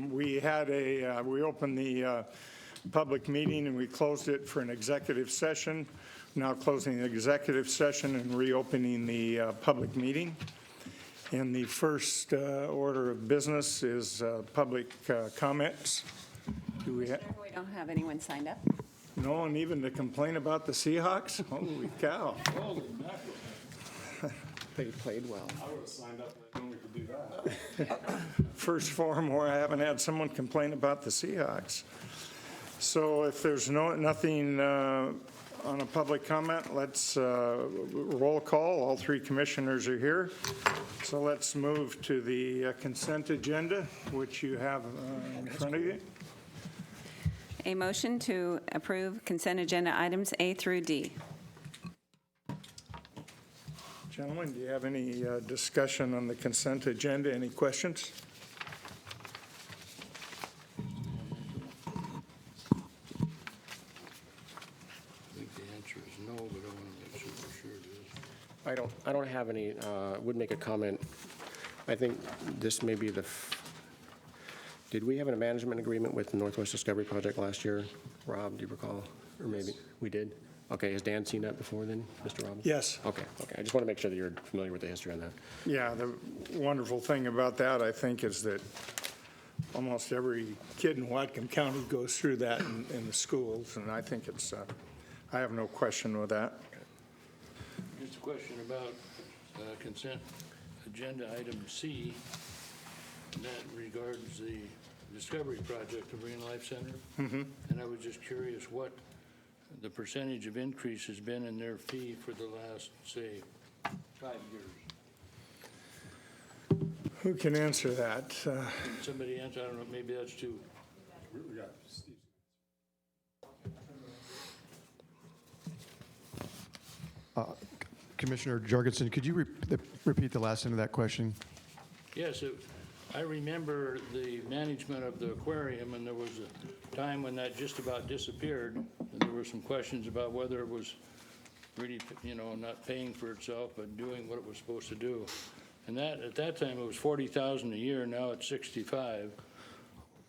We opened the public meeting and we closed it for an executive session. Now closing the executive session and reopening the public meeting. And the first order of business is public comments. Do we have? We don't have anyone signed up. No one even to complain about the Seahawks? Holy cow. Holy mackerel. They played well. I would have signed up when we could do that. First forum where I haven't had someone complain about the Seahawks. So if there's nothing on a public comment, let's roll call. All three commissioners are here. So let's move to the consent agenda, which you have in front of you. A motion to approve consent agenda items A through D. Gentlemen, do you have any discussion on the consent agenda? Any questions? I think the answer is no, but I want to make sure for sure it is. I don't have any, would make a comment. I think this may be did we have a management agreement with the Northwest Discovery Project last year? Rob, do you recall? Or maybe we did? Okay, has Dan seen that before then, Mr. Robbins? Yes. Okay. I just want to make sure that you're familiar with the history on that. Yeah, the wonderful thing about that, I think, is that almost every kid in Whatcom County goes through that in the schools, and I think it's, I have no question with that. Just a question about consent agenda item C, and that regards the Discovery Project, the Marine Life Center. And I was just curious what the percentage of increase has been in their fee for the last, say, 5 years. Who can answer that? Can somebody answer? I don't know, maybe that's too. Commissioner Jorgensen, could you repeat the last end of that question? Yes, I remember the management of the aquarium, and there was a time when that just about disappeared. And there were some questions about whether it was really, not paying for itself, but doing what it was supposed to do. And that at that time it was $40,000 a year. Now it's $65,000.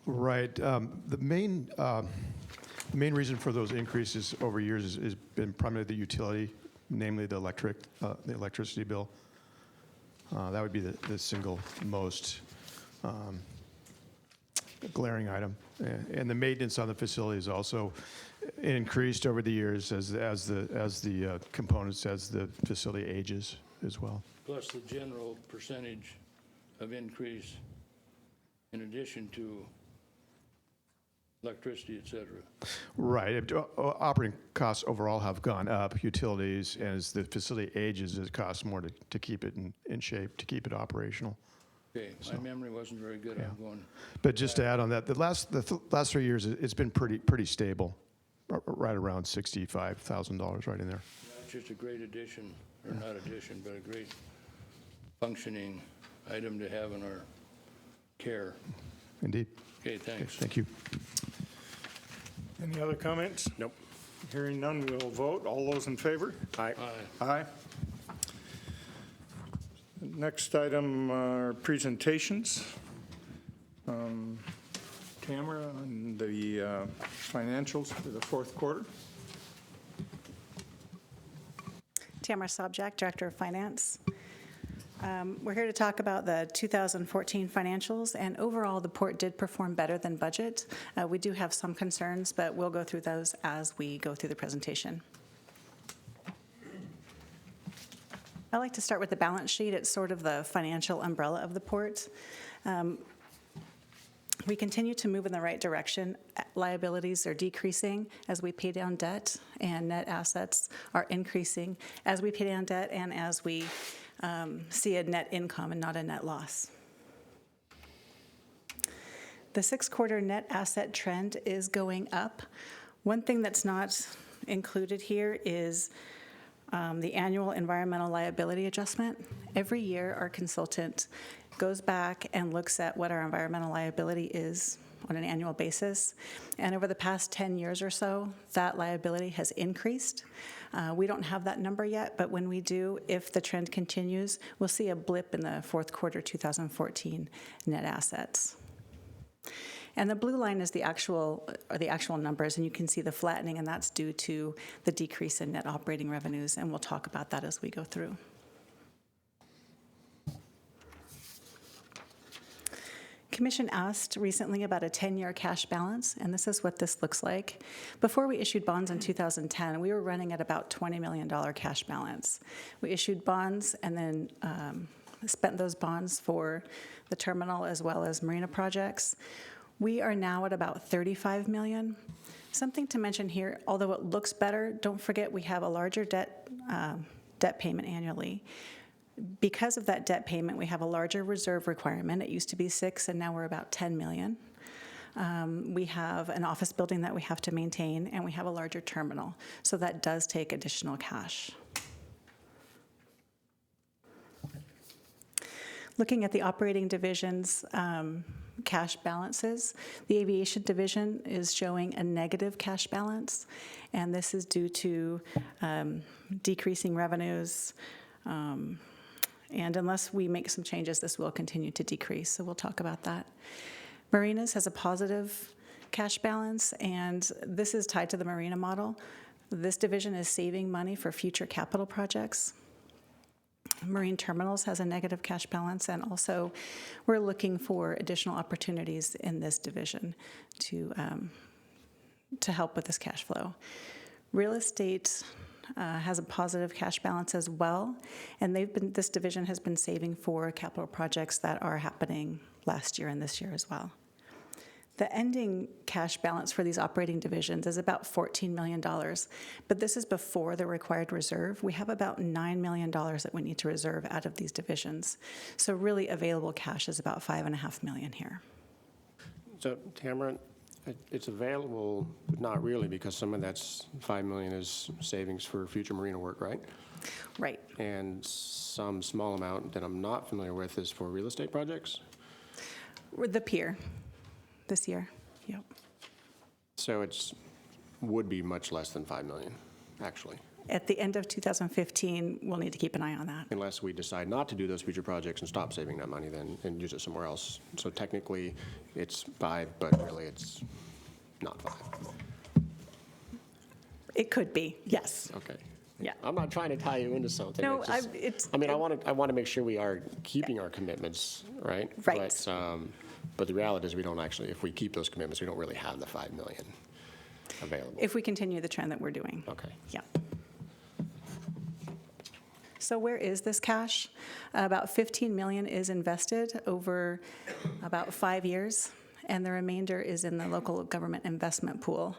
Right. The main reason for those increases over years has been primarily the utility, namely the electricity bill. That would be the single most glaring item, and the maintenance on the facility is also increased over the years as the components, as the facility ages as well. Plus the general percentage of increase in addition to electricity, et cetera. Right. Operating costs overall have gone up. Utilities, as the facility ages, it costs more to keep it in shape, to keep it operational. Okay, my memory wasn't very good. Yeah. I'm going. But just to add on that, the last 3 years, it's been pretty stable, right around $65,000, right in there. It's just a great addition, or not addition, but a great functioning item to have in our care. Indeed. Okay, thanks. Thank you. Any other comments? Nope. Hearing none, we'll vote. All those in favor? Aye. Aye. Aye. Next item are presentations. Tamara, on the financials for the fourth quarter. Tamara Sobczak, Director of Finance. We're here to talk about the 2014 financials, and overall the port did perform better than budget. We do have some concerns, but we'll go through those as we go through the presentation. I like to start with the balance sheet. It's sort of the financial umbrella of the port. We continue to move in the right direction. Liabilities are decreasing as we pay down debt, and net assets are increasing as we pay down debt and as we see a net income and not a net loss. The 6-quarter net asset trend is going up. One thing that's not included here is the annual environmental liability adjustment. Every year, our consultant goes back and looks at what our environmental liability is on an annual basis. And over the past 10 years or so, that liability has increased. We don't have that number yet, but when we do, if the trend continues, we'll see a blip in the fourth quarter 2014 net assets. And the blue line is the actual numbers, and you can see the flattening, and that's due to the decrease in net operating revenues, and we'll talk about that as we go through. Commission asked recently about a 10-year cash balance, and this is what this looks like. Before we issued bonds in 2010, we were running at about $20 million cash balance. We issued bonds and then spent those bonds for the terminal as well as marina projects. We are now at about $35 million. Something to mention here, although it looks better, don't forget we have a larger debt payment annually. Because of that debt payment, we have a larger reserve requirement. It used to be 6, and now we're about 10 million. We have an office building that we have to maintain, and we have a larger terminal. So that does take additional cash. Looking at the operating divisions' cash balances, the aviation division is showing a negative cash balance, and this is due to decreasing revenues. And unless we make some changes, this will continue to decrease, so we'll talk about that. Marinas has a positive cash balance, and this is tied to the marina model. This division is saving money for future capital projects. Marine Terminals has a negative cash balance, and also we're looking for additional opportunities in this division to help with this cash flow. Real estate has a positive cash balance as well, and this division has been saving for capital projects that are happening last year and this year as well. The ending cash balance for these operating divisions is about $14 million, but this is before the required reserve. We have about $9 million that we need to reserve out of these divisions. So really available cash is about $5.5 million here. So, Tamara, it's available, but not really, because some of that's $5 million is savings for future marina work, right? Right. And some small amount that I'm not familiar with is for real estate projects? The pier this year, yep. So it's would be much less than $5 million, actually. At the end of 2015, we'll need to keep an eye on that. Unless we decide not to do those future projects and stop saving that money then and use it somewhere else. So technically, it's 5, but really it's not 5. It could be, yes. Okay. Yeah. I'm not trying to tie you into something. No, I want to make sure we are keeping our commitments, right? Right. But the reality is we don't actually, if we keep those commitments, we don't really have the $5 million available. If we continue the trend that we're doing. Okay. Yeah. So where is this cash? About $15 million is invested over about 5 years, and the remainder is in the local government investment pool.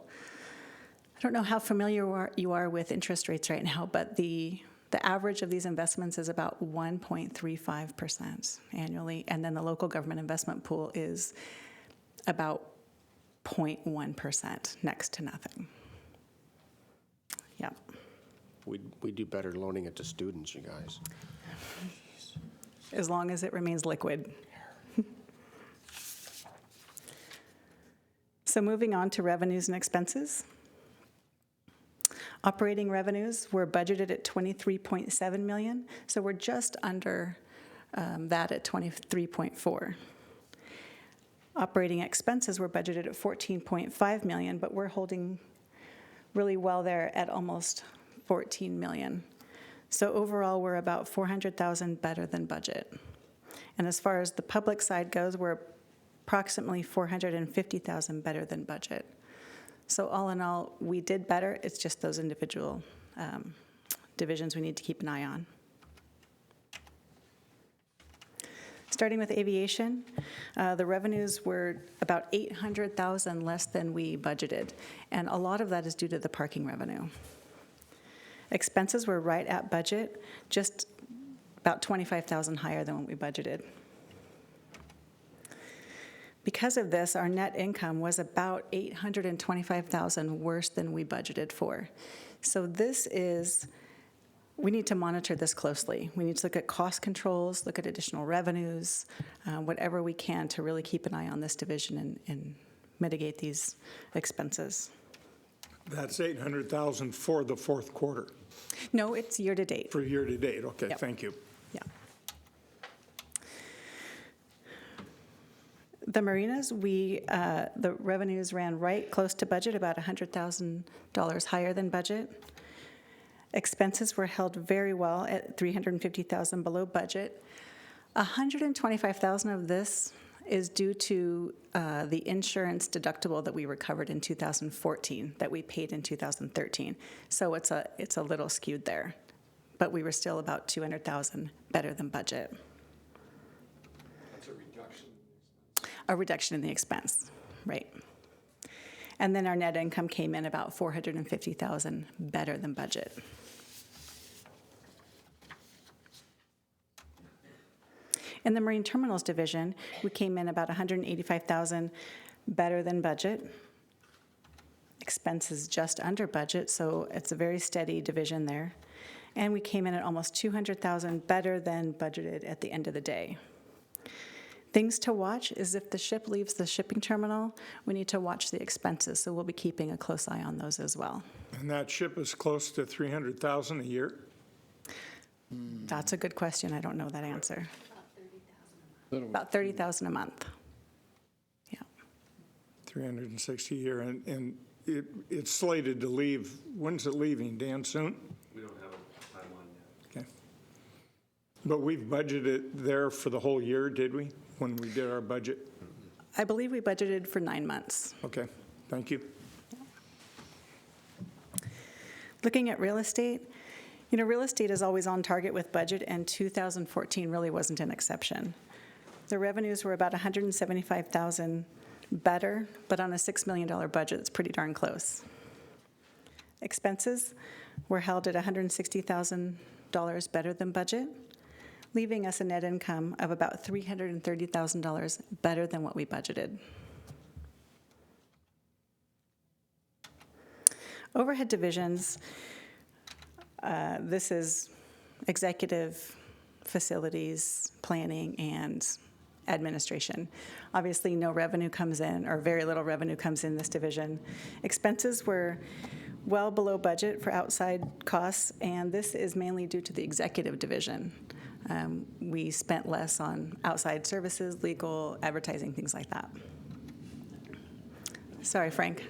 I don't know how familiar you are with interest rates right now, but the average of these investments is about 1.35% annually, and then the local government investment pool is about 0.1%, next to nothing. Yeah. We do better loaning it to students, you guys. As long as it remains liquid. So moving on to revenues and expenses. Operating revenues were budgeted at $23.7 million, so we're just under that at 23.4. Operating expenses were budgeted at $14.5 million, but we're holding really well there at almost $14 million. So overall, we're about $400,000 better than budget. And as far as the public side goes, we're approximately $450,000 better than budget. So all in all, we did better. It's just those individual divisions we need to keep an eye on. Starting with aviation, the revenues were about $800,000 less than we budgeted, and a lot of that is due to the parking revenue. Expenses were right at budget, just about $25,000 higher than what we budgeted. Because of this, our net income was about $825,000 worse than we budgeted for. So we need to monitor this closely. We need to look at cost controls, look at additional revenues, whatever we can to really keep an eye on this division and mitigate these expenses. That's 800,000 for the fourth quarter, No, it's year-to-date. for year-to-date. Okay, Yep. thank you. Yeah. The marinas, the revenues ran right close to budget, about $100,000 higher than budget. Expenses were held very well at $350,000 below budget. $125,000 of this is due to the insurance deductible that we recovered in 2014 that we paid in 2013. So it's a little skewed there, but we were still about $200,000 better than budget. That's a reduction. A reduction in the expense, right. And then our net income came in about $450,000 better than budget. In the Marine Terminals division, we came in about $185,000 better than budget. Expenses just under budget, so it's a very steady division there. And we came in at almost $200,000 better than budgeted at the end of the day. Things to watch is if the ship leaves the shipping terminal, we need to watch the expenses, so we'll be keeping a close eye on those as well. And that ship is close to 300,000 a year? That's a good question, I don't know that answer. Little- About $30,000 a month. Yeah. 360 a year, and it's slated to leave, when's it leaving, Dan, soon? We don't have a timeline yet. Okay. But we've budgeted there for the whole year, did we, when we did our budget? I believe we budgeted for 9 months. Okay, thank you. Looking at real estate, real estate is always on target with budget, and 2014 really wasn't an exception. The revenues were about $175,000 better, but on a $6 million budget, it's pretty darn close. Expenses were held at $160,000 better than budget, leaving us a net income of about $330,000 better than what we budgeted. Overhead divisions, this is executive, facilities, planning, and administration. Obviously, no revenue comes in, or very little revenue comes in this division. Expenses were well below budget for outside costs, and this is mainly due to the executive division. We spent less on outside services, legal, advertising, things like that. Sorry, Frank.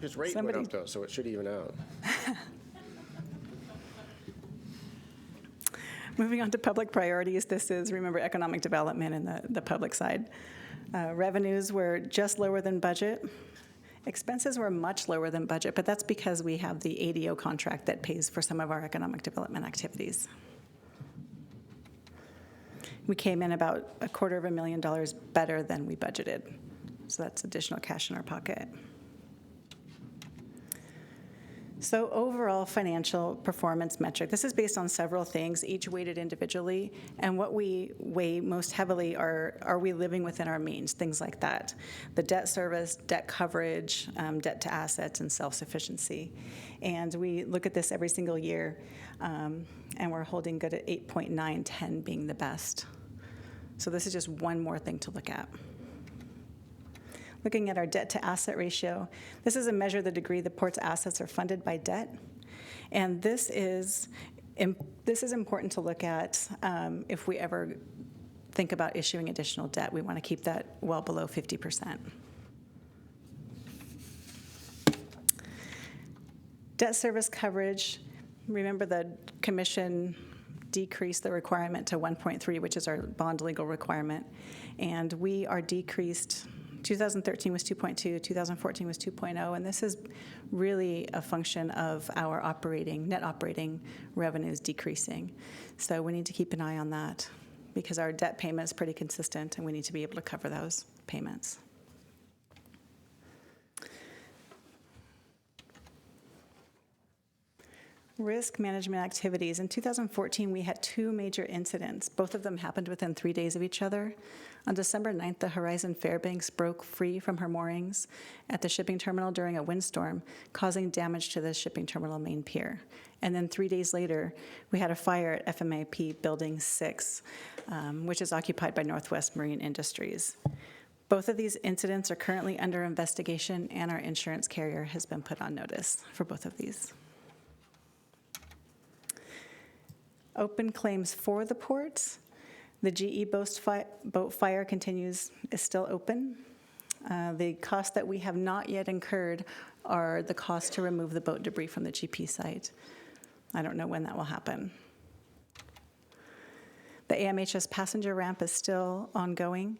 His rate went Somebody- up, though, so it should even out. Moving on to public priorities, this is, remember, economic development in the public side. Revenues were just lower than budget. Expenses were much lower than budget, but that's because we have the ADO contract that pays for some of our economic development activities. We came in about $250,000 better than we budgeted, so that's additional cash in our pocket. So overall financial performance metric, this is based on several things, each weighted individually, and what we weigh most heavily are we living within our means, things like that. The debt service, debt coverage, debt to assets, and self-sufficiency. And we look at this every single year, and we're holding good at 8.9, 10 being the best. So this is just one more thing to look at. Looking at our debt to asset ratio, this is a measure of the degree the port's assets are funded by debt. And this is important to look at if we ever think about issuing additional debt. We want to keep that well below 50%. Debt service coverage, remember the commission decreased the requirement to 1.3, which is our bond legal requirement. And we are decreased. 2013 was 2.2, 2014 was 2.0, and this is really a function of our net operating revenues decreasing. So we need to keep an eye on that because our debt payment is pretty consistent, and we need to be able to cover those payments. Risk management activities. In 2014, we had 2 major incidents. Both of them happened within 3 days of each other. On December 9th, the Horizon Fairbanks broke free from her moorings at the shipping terminal during a windstorm, causing damage to the shipping terminal main pier. And then 3 days later, we had a fire at FMIP Building 6, which is occupied by Northwest Marine Industries. Both of these incidents are currently under investigation, and our insurance carrier has been put on notice for both of these. Open claims for the port. The GE boat fire is still open. The costs that we have not yet incurred are the cost to remove the boat debris from the GP site. I don't know when that will happen. The AMHS passenger ramp is still ongoing.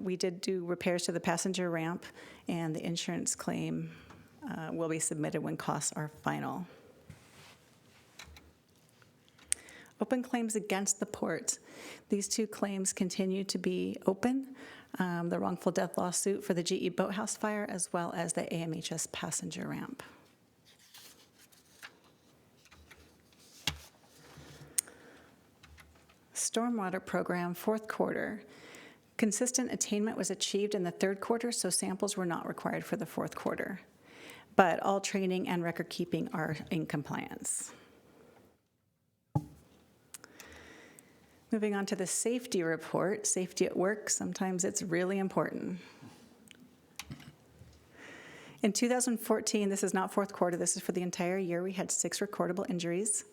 We did do repairs to the passenger ramp, and the insurance claim will be submitted when costs are final. Open claims against the port. These 2 claims continue to be open, the wrongful death lawsuit for the GE Boathouse fire, as well as the AMHS passenger ramp. Stormwater program, 4th quarter. Consistent attainment was achieved in the 3rd quarter, so samples were not required for the 4th quarter. But all training and record keeping are in compliance. Moving on to the safety report, safety at work, sometimes it's really important. In 2014, this is not 4th quarter, this is for the entire year, we had 6 recordable injuries.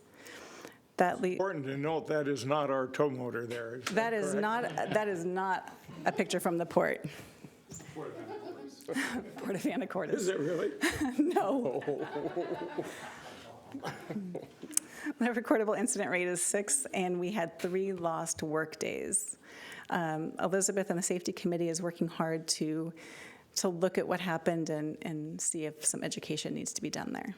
Important to note that is not our tow motor there. That is not a picture from the port. Port of Anacortes. Is it really? No. The recordable incident rate is 6, and we had 3 lost work days. Elizabeth and the safety committee is working hard to look at what happened and see if some education needs to be done there.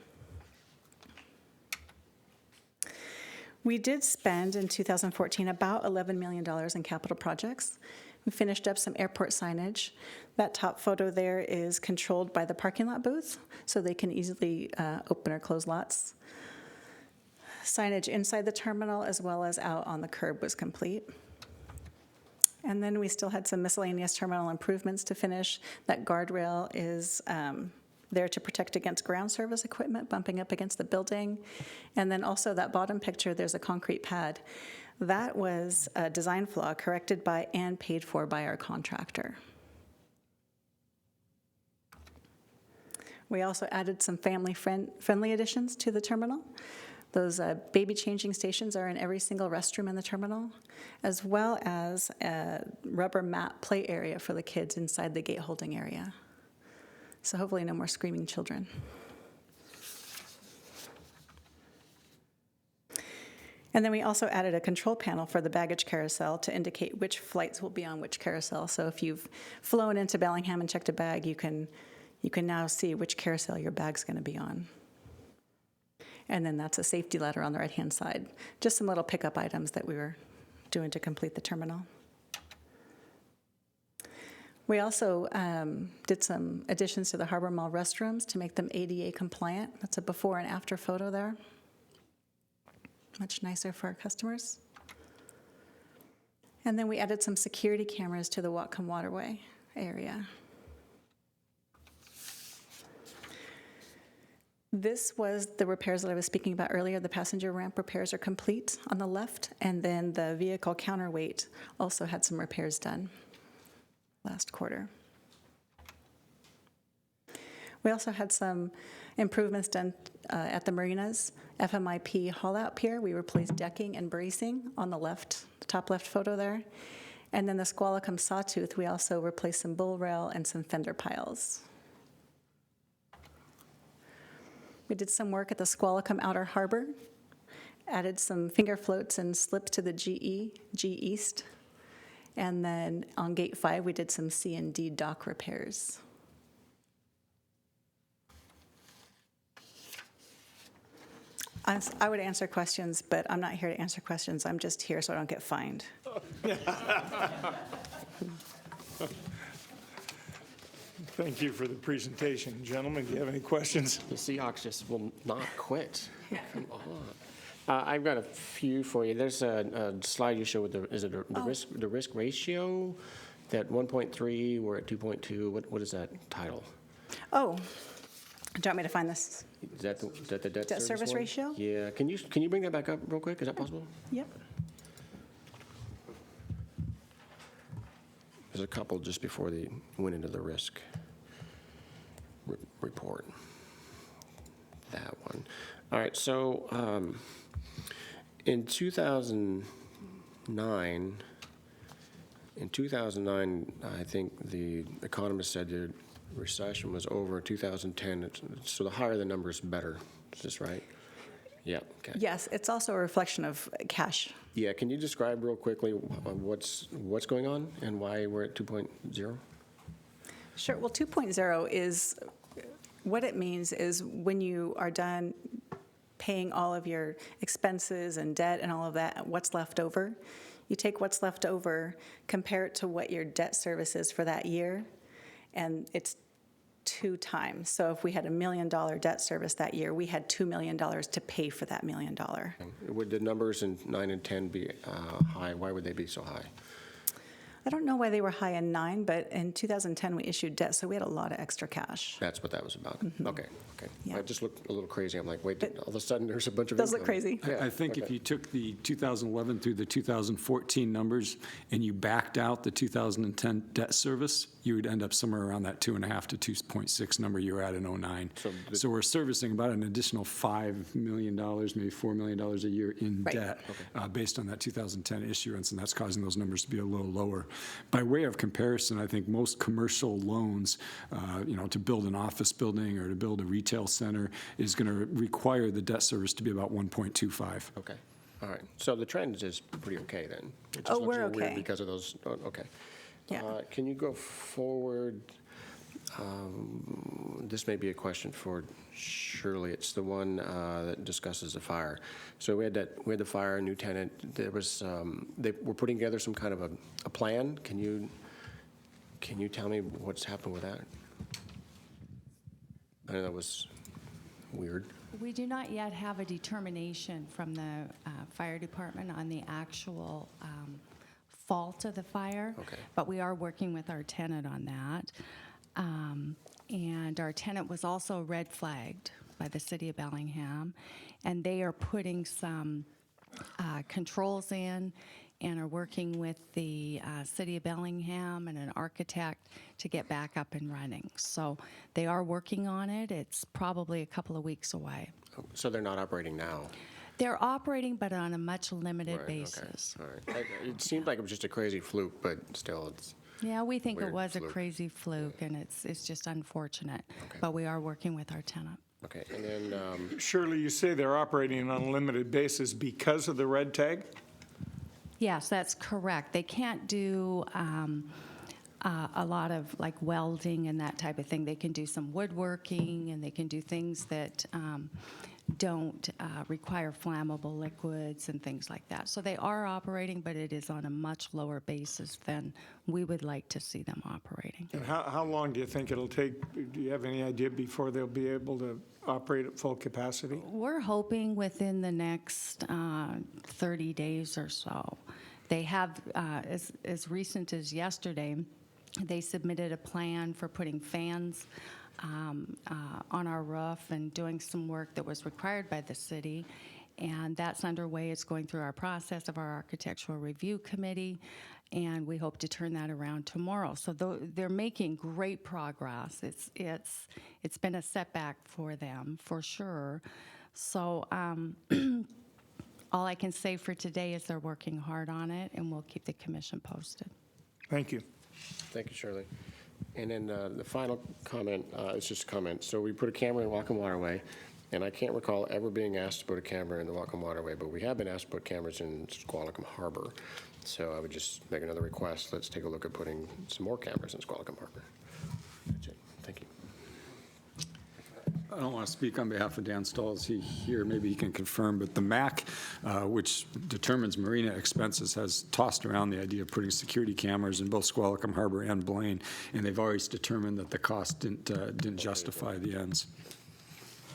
We did spend in 2014 about $11 million in capital projects. We finished up some airport signage. That top photo there is controlled by the parking lot booth, so they can easily open or close lots. Signage inside the terminal as well as out on the curb was complete. And then we still had some miscellaneous terminal improvements to finish. That guardrail is there to protect against ground service equipment bumping up against the building. And then also that bottom picture, there's a concrete pad. That was a design flaw corrected by and paid for by our contractor. We also added some family-friendly additions to the terminal. Those baby changing stations are in every single restroom in the terminal, as well as a rubber mat play area for the kids inside the gate holding area. So hopefully no more screaming children. And then we also added a control panel for the baggage carousel to indicate which flights will be on which carousel. So if you've flown into Bellingham and checked a bag, you can now see which carousel your bag's going to be on. And then that's a safety ladder on the right-hand side. Just some little pickup items that we were doing to complete the terminal. We also did some additions to the Harbor Mall restrooms to make them ADA compliant. That's a before and after photo there. Much nicer for our customers. And then we added some security cameras to the Whatcom Waterway area. This was the repairs that I was speaking about earlier. The passenger ramp repairs are complete on the left, and then the vehicle counterweight also had some repairs done last quarter. We also had some improvements done at the marinas. FMIP haul-out pier, we replaced decking and bracing on the left, the top left photo there. And then the Squalicum Sawtooth, we also replaced some bull rail and some fender piles. We did some work at the Squalicum Outer Harbor, added some finger floats and slips to the G East. And then on Gate 5, we did some C&D dock repairs. I would answer questions, but I'm not here to answer questions. I'm just here so I don't get fined. Thank you for the presentation. Gentlemen, do you have any questions? The Seahawks just will not quit. Come on. I've got a few for you. There's a slide you show with the risk ratio, that 1.3, we're at 2.2. What is that title? Oh, do you want me to find this? Is that the debt service one? ratio? Yeah. Can you bring that back up real quick? Is that possible? Yep. There's a couple just before they went into the risk report. That one. All right, so in 2009, I think the economist said the recession was over. 2010, so the higher the number is better. Is this right? Yeah, okay. Yes, it's also a reflection of cash. Yeah, can you describe real quickly what's going on and why we're at 2.0? Sure. Well, 2.0 is, what it means is when you are done paying all of your expenses and debt and all of that, what's left over, you take what's left over, compare it to what your debt service is for that year, and it's 2 times. So if we had $1 million debt service that year, we had $2 million to pay for that $1 million. Would the numbers in 9 and 10 be high? Why would they be so high? I don't know why they were high in 9, but in 2010 we issued debt, so we had a lot of extra cash. That's what that was about. Okay. Yeah. I just looked a little crazy. I'm like, wait, all of a sudden there's a bunch of Does look income. crazy. Yeah, I think if okay. you took the 2011 through the 2014 numbers and you backed out the 2010 debt service, you would end up somewhere around that 2.5 to 2.6 number you were at in 09. So we're servicing about an additional $5 million, maybe $4 million a year in Right. debt based on that 2010 issuance, and that's causing those numbers to be a little lower. By way of comparison, I think most commercial loans, to build an office building or to build a retail center is going to require the debt service to be about 1.25. Okay. All right. So the trend is pretty okay then. It just Oh, looks we're a little weird okay. because of those. Okay. Yeah. Can you go forward? This may be a question for Shirley. It's the one that discusses the fire. So we had the fire, new tenant. There was they were putting together some kind of a plan. Can you tell me what's happened with that? I know that was weird. We do not yet have a determination from the fire department on the actual fault of the fire. Okay. But we are working with our tenant on that. And our tenant was also red flagged by the city of Bellingham. And they are putting some controls in and are working with the city of Bellingham and an architect to get back up and running. So they are working on it. It's probably a couple of weeks away. So they're not operating now. They're operating, but on a much limited Right, basis. Okay. All right. It seemed like it was just a crazy fluke, but still, it's. Yeah, we think it Weird was fluke. a crazy fluke, and it's just unfortunate. Okay. But we are working with our tenant. Okay, and then, Shirley, you say they're operating on a limited basis because of the red tag? Yes, that's correct. They can't do a lot of like welding and that type of thing. They can do some woodworking, and they can do things that don't require flammable liquids and things like that. So they are operating, but it is on a much lower basis than we would like to see them operating. And how long do you think it'll take? Do you have any idea before they'll be able to operate at full capacity? We're hoping within the next 30 days or so. They have, as recent as yesterday, they submitted a plan for putting fans on our roof and doing some work that was required by the city. And that's underway. It's going through our process of our architectural review committee, and we hope to turn that around tomorrow. So they're making great progress. It's been a setback for them, for sure. So all I can say for today is they're working hard on it, and we'll keep the commission posted. Thank you. thank you, Shirley. And then the final comment is just a comment. So we put a camera in Whatcom Waterway, and I can't recall ever being asked to put a camera in the Whatcom Waterway, but we have been asked to put cameras in Squalicum Harbor. So I would just make another request. Let's take a look at putting some more cameras in Squalicum Harbor. That's it. Thank you. I don't want to speak on behalf of Dan Stahl. Is he here? Maybe he can confirm, but the MAC, which determines marina expenses, has tossed around the idea of putting security cameras in both Squalicum Harbor and Blaine, and they've always determined that the cost didn't justify the ends.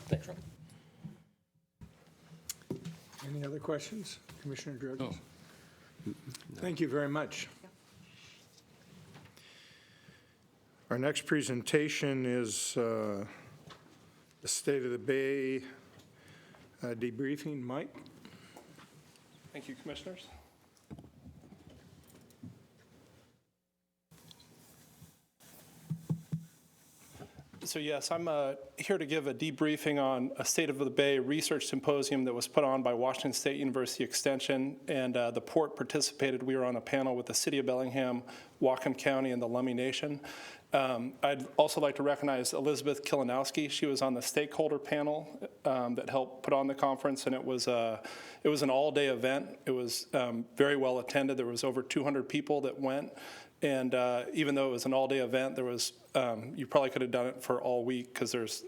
Thanks, Rob. Any other questions? Commissioner Druggers? No. Thank you very much. Our next presentation is the State of the Bay debriefing. Mike? Thank you, Commissioners. So yes, I'm here to give a debriefing on a State of the Bay research symposium that was put on by Washington State University Extension, and the port participated. We were on a panel with the City of Bellingham, Whatcom County, and the Lummi Nation. I'd also like to recognize Elizabeth Kilinowski. She was on the stakeholder panel that helped put on the conference, and it was an all-day event. It was very well attended. There was over 200 people that went. And even though it was an all-day event, there was you probably could have done it for all week because there's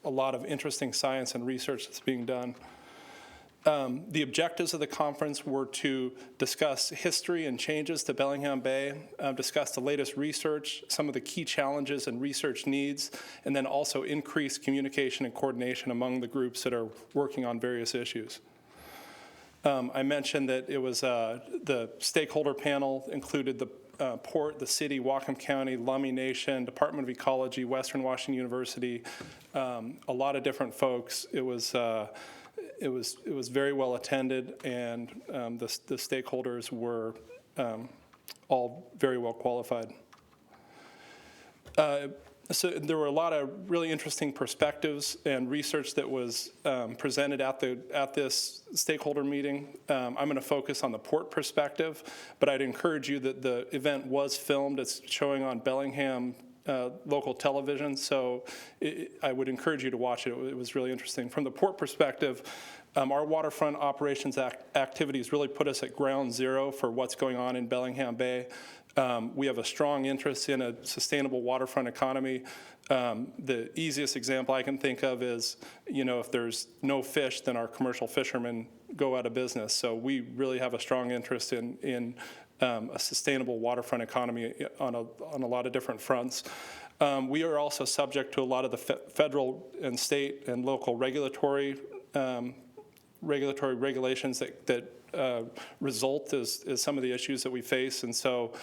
a lot of interesting science and research that's being done. The objectives of the conference were to discuss history and changes to Bellingham Bay, discuss the latest research, some of the key challenges and research needs, and then also increase communication and coordination among the groups that are working on various issues. I mentioned that it was the stakeholder panel included the Port, the city, Whatcom County, Lummi Nation, Department of Ecology, Western Washington University, a lot of different folks. It was very well attended, and the stakeholders were all very well qualified. So there were a lot of really interesting perspectives and research that was presented at this stakeholder meeting. I'm going to focus on the port perspective, but I'd encourage you that the event was filmed. It's showing on Bellingham local television, so I would encourage you to watch it. It was really interesting. From the port perspective, our waterfront operations activities really put us at ground zero for what's going on in Bellingham Bay. We have a strong interest in a sustainable waterfront economy. The easiest example I can think of is, if there's no fish, then our commercial fishermen go out of business. So we really have a strong interest in a sustainable waterfront economy on a lot of different fronts. We are also subject to a lot of the federal and state and local regulatory regulations that result is some of the issues that we face, and so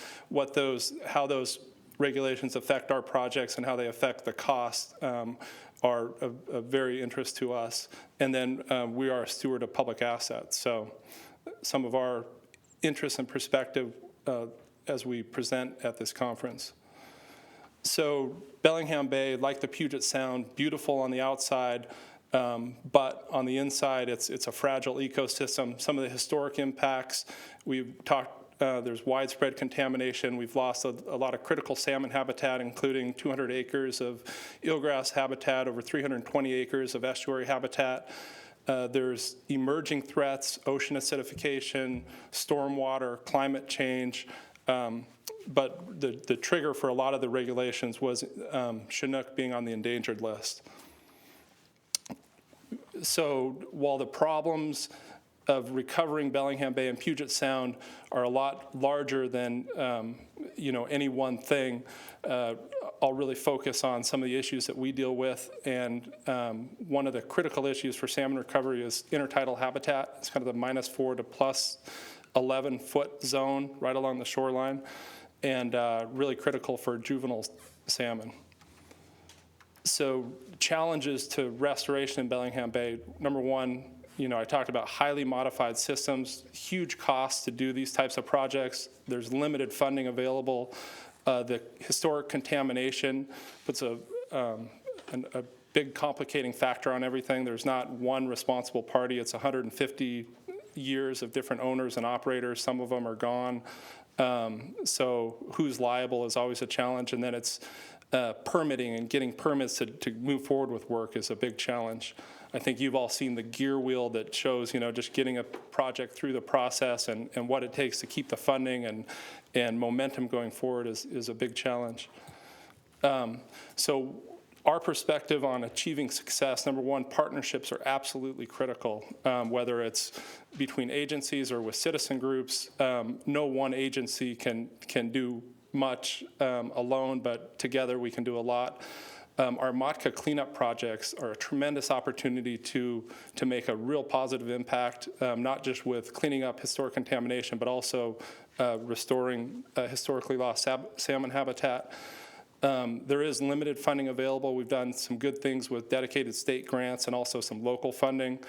how those regulations affect our projects and how they affect the cost are of very interest to us. And then we are a steward of public assets, so some of our interests and perspective as we present at this conference. So Bellingham Bay, like the Puget Sound, beautiful on the outside, but on the inside, it's a fragile ecosystem. Some of the historic impacts, we've talked, there's widespread contamination. We've lost a lot of critical salmon habitat, including 200 acres of eelgrass habitat, over 320 acres of estuary habitat. There's emerging threats, ocean acidification, stormwater, climate change. But the trigger for a lot of the regulations was Chinook being on the endangered list. So while the problems of recovering Bellingham Bay and Puget Sound are a lot larger than any one thing, I'll really focus on some of the issues that we deal with. And one of the critical issues for salmon recovery is intertidal habitat. It's kind of the -4 to +11-foot zone right along the shoreline, and really critical for juvenile salmon. So challenges to restoration in Bellingham Bay, number one, I talked about highly modified systems, huge costs to do these types of projects. There's limited funding available. The historic contamination puts a big complicating factor on everything. There's not one responsible party. It's 150 years of different owners and operators. Some of them are gone. So who's liable is always a challenge. And then it's permitting and getting permits to move forward with work is a big challenge. I think you've all seen the gear wheel that shows, just getting a project through the process and what it takes to keep the funding and momentum going forward is a big challenge. So our perspective on achieving success, number one, partnerships are absolutely critical, whether it's between agencies or with citizen groups. No one agency can do much alone, but together we can do a lot. Our MTCA cleanup projects are a tremendous opportunity to make a real positive impact, not just with cleaning up historic contamination, but also restoring historically lost salmon habitat. There is limited funding available. We've done some good things with dedicated state grants and also some local funding.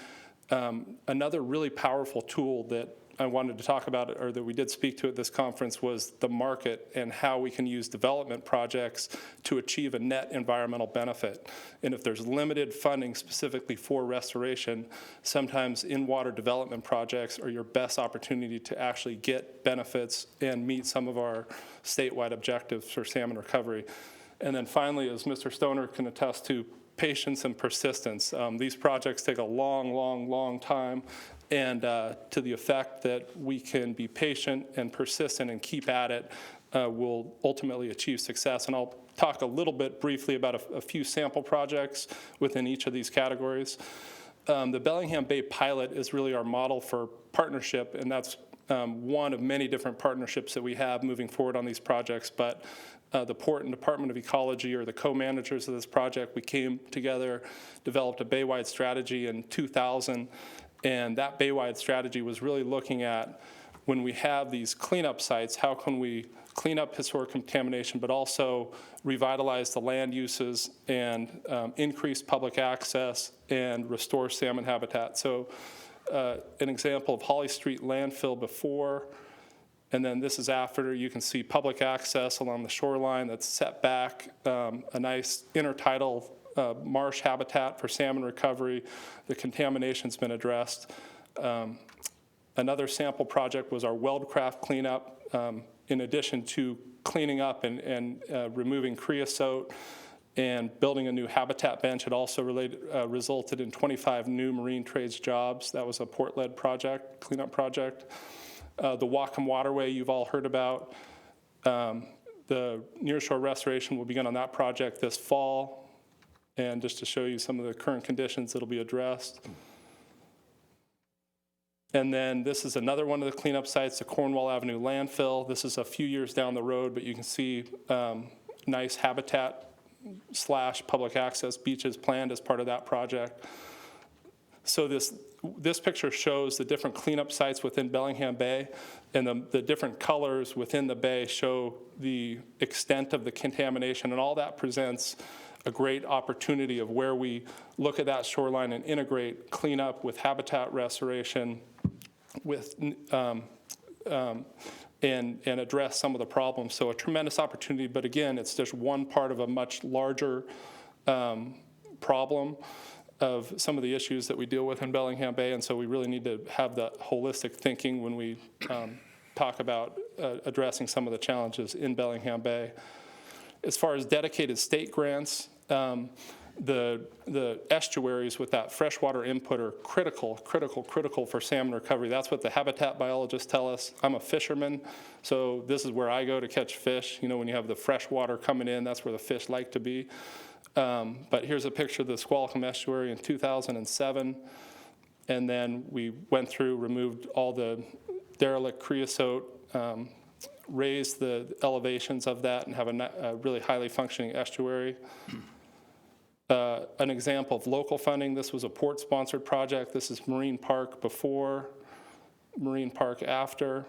Another really powerful tool that I wanted to talk about, or that we did speak to at this conference, was the market and how we can use development projects to achieve a net environmental benefit. And if there's limited funding specifically for restoration, sometimes in-water development projects are your best opportunity to actually get benefits and meet some of our statewide objectives for salmon recovery. And then finally, as Mr. Stoner can attest to, patience and persistence. These projects take a long, long, long time, and to the effect that we can be patient and persistent and keep at it, will ultimately achieve success. And I'll talk a little bit briefly about a few sample projects within each of these categories. The Bellingham Bay pilot is really our model for partnership, and that's one of many different partnerships that we have moving forward on these projects. But the Port and Department of Ecology are the co-managers of this project. We came together, developed a Bay-wide strategy in 2000, and that Bay-wide strategy was really looking at, when we have these cleanup sites, how can we clean up historic contamination, but also revitalize the land uses and increase public access and restore salmon habitat. So an example of Holly Street landfill before, and then this is after. You can see public access along the shoreline that's set back, a nice intertidal marsh habitat for salmon recovery. The contamination's been addressed. Another sample project was our Weldcraft cleanup. In addition to cleaning up and removing creosote and building a new habitat bench, it also resulted in 25 new marine trades jobs. That was a port-led project, cleanup project. The Whatcom Waterway you've all heard about. The nearshore restoration will begin on that project this fall. And just to show you some of the current conditions that'll be addressed. And then this is another one of the cleanup sites, the Cornwall Avenue landfill. This is a few years down the road, but you can see nice habitat / public access beaches planned as part of that project. So this picture shows the different cleanup sites within Bellingham Bay, and the different colors within the bay show the extent of the contamination, and all that presents a great opportunity of where we look at that shoreline and integrate cleanup with habitat restoration with and address some of the problems. So a tremendous opportunity, but again, it's just one part of a much larger problem of some of the issues that we deal with in Bellingham Bay, and so we really need to have that holistic thinking when we talk about addressing some of the challenges in Bellingham Bay. As far as dedicated state grants, the estuaries with that freshwater input are critical for salmon recovery. That's what the habitat biologists tell us. I'm a fisherman, so this is where I go to catch fish. You know, when you have the fresh water coming in, that's where the fish like to be. But here's a picture of the Squalicum estuary in 2007. And then we went through, removed all the derelict creosote, raised the elevations of that, and have a really highly functioning estuary. An example of local funding, this was a port-sponsored project. This is Marine Park before, Marine Park after.